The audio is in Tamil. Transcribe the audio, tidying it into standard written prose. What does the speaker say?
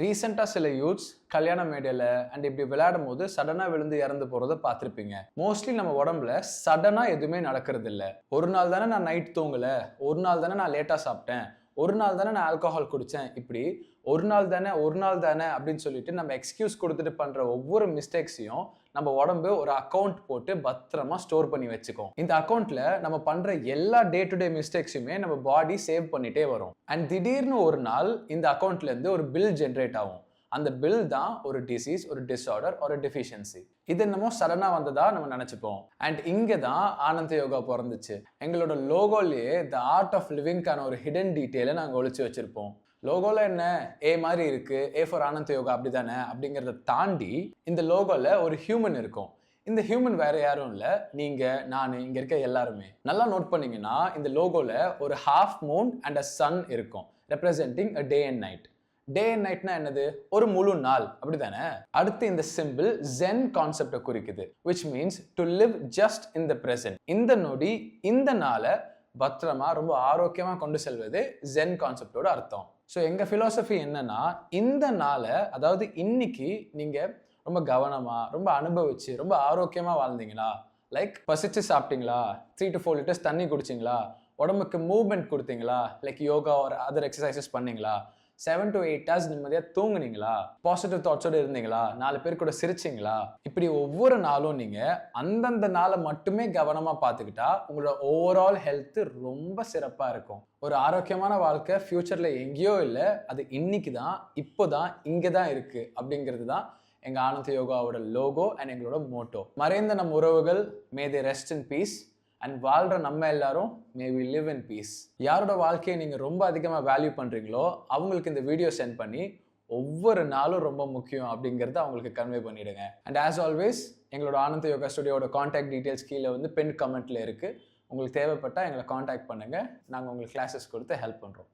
ரீசெண்டாக சில யூத்ஸ் கல்யாண மேடையில் அண்ட் இப்படி விளையாடும் போது சடனாக விழுந்து இறந்து போகிறத பார்த்துருப்பீங்க. மோஸ்ட்லி நம்ம உடம்புல சடனாக எதுவுமே நடக்கிறது இல்லை. ஒரு நாள் தானே நான் நைட் தூங்கலை, ஒரு நாள் தானே நான் லேட்டாக சாப்பிட்டேன், ஒரு நாள் தானே நான் ஆல்கஹால் குடித்தேன், இப்படி ஒரு நாள் தானே அப்படின்னு சொல்லிட்டு நம்ம எக்ஸ்கியூஸ் கொடுத்துட்டு பண்ணுற ஒவ்வொரு மிஸ்டேக்ஸையும் நம்ம உடம்பு ஒரு அக்கௌண்ட் போட்டு பத்திரமா ஸ்டோர் பண்ணி வச்சுக்கோம். இந்த அக்கௌண்ட்ல நம்ம பண்ற எல்லா டே டு டே மிஸ்டேக்ஸுமே நம்ம பாடி சேவ் பண்ணிட்டே வரும். அண்ட் திடீர்னு ஒரு நாள் இந்த அக்கௌண்ட்ல இருந்து ஒரு பில் ஜென்ரேட் ஆகும். அந்த பில் தான் ஒரு டிசீஸ், ஒரு டிஸார்டர், ஒரு டெஃபிஷியன்சி. இது என்னமோ சடனா வந்ததா நம்ம நினைச்சுப்போம். அண்ட் இங்க தான் ஆனந்த யோகா பிறந்துச்சு. எங்களோட லோகோலயே த ஆர்ட் ஆஃப் லிவிங்கான ஒரு ஹிடன் டீட்டெயிலை நாங்கள் ஒழிச்சு வச்சிருப்போம். லோகோல என்ன ஏ மாதிரி இருக்கு, ஏ ஃபார் ஆனந்த யோகா அப்படிதானே அப்படிங்கிறத தாண்டி இந்த லோகோல ஒரு ஹியூமன் இருக்கும். இந்த ஹியூமன் வேற யாரும் இல்லை, நீங்க, நான், இங்க இருக்க எல்லாருமே. நல்லா நோட் பண்ணீங்கன்னா இந்த லோகோல ஒரு half moon and a sun இருக்கும், representing a day and night. Day and நைட்னா என்னது? ஒரு முழு நாள், அப்படிதானே? அடுத்து இந்த சிம்பிள் ஜென் கான்செப்டை குறிக்குது, which means to live just in the present. இந்த நொடி, இந்த நாளை பத்திரமா ரொம்ப ஆரோக்கியமா கொண்டு செல்வது ஜென் கான்செப்டோட அர்த்தம். ஸோ எங்க ஃபிலாசபி என்னன்னா, இந்த நாளை, அதாவது இன்னைக்கு நீங்க ரொம்ப கவனமா, ரொம்ப அனுபவிச்சு, ரொம்ப ஆரோக்கியமா வாழ்ந்தீங்களா? லைக் பசிச்சு சாப்பிட்டீங்களா, 3 to 4 லிட்டர்ஸ் தண்ணி குடிச்சிங்களா, உடம்புக்கு மூவ்மெண்ட் கொடுத்தீங்களா, லைக் யோகா ஒரு அதர் எக்ஸசைசஸ் பண்ணீங்களா, 7 to 8 hours நிம்மதியாக தூங்குனீங்களா, பாசிட்டிவ் தாட்ஸோடு இருந்தீங்களா, 4 பேர் கூட சிரிச்சிங்களா? இப்படி ஒவ்வொரு நாளும் நீங்கள் அந்தந்த நாளை மட்டுமே கவனமாக பார்த்துக்கிட்டா உங்களோட ஓவரால் ஹெல்த்து ரொம்ப சிறப்பாக இருக்கும். ஒரு ஆரோக்கியமான வாழ்க்கை ஃப்யூச்சரில் எங்கேயோ இல்லை, அது இன்னைக்கு தான், இப்போ தான், இங்கே தான் இருக்குது அப்படிங்கிறது தான் எங்கள் ஆனந்த யோகாவோட லோகோ அண்ட் எங்களோட மோட்டோ. மறைந்த நம் உறவுகள் may they rest in peace and வாழ்கிற நம்ம எல்லாரும் may we live in peace. யாரோட வாழ்க்கையை நீங்கள் ரொம்ப அதிகமாக வேல்யூ பண்ணுறீங்களோ அவங்களுக்கு இந்த வீடியோ சென்ட் பண்ணி ஒவ்வொரு நாளும் ரொம்ப முக்கியம் அப்படிங்கிறத அவங்களுக்கு கன்வே பண்ணிவிடுங்க. அண்ட் ஆஸ் ஆல்வேஸ் எங்களோட ஆனந்த யோகா ஸ்டுடியோட காண்டாக்ட் டீட்டெயில்ஸ் கீழே வந்து பின் கமெண்ட்டில் இருக்குது. உங்களுக்கு தேவைப்பட்டால் எங்களை காண்டாக்ட் பண்ணுங்கள். நாங்கள் உங்களுக்கு கிளாஸஸ் கொடுத்து ஹெல்ப் பண்ணுறோம்.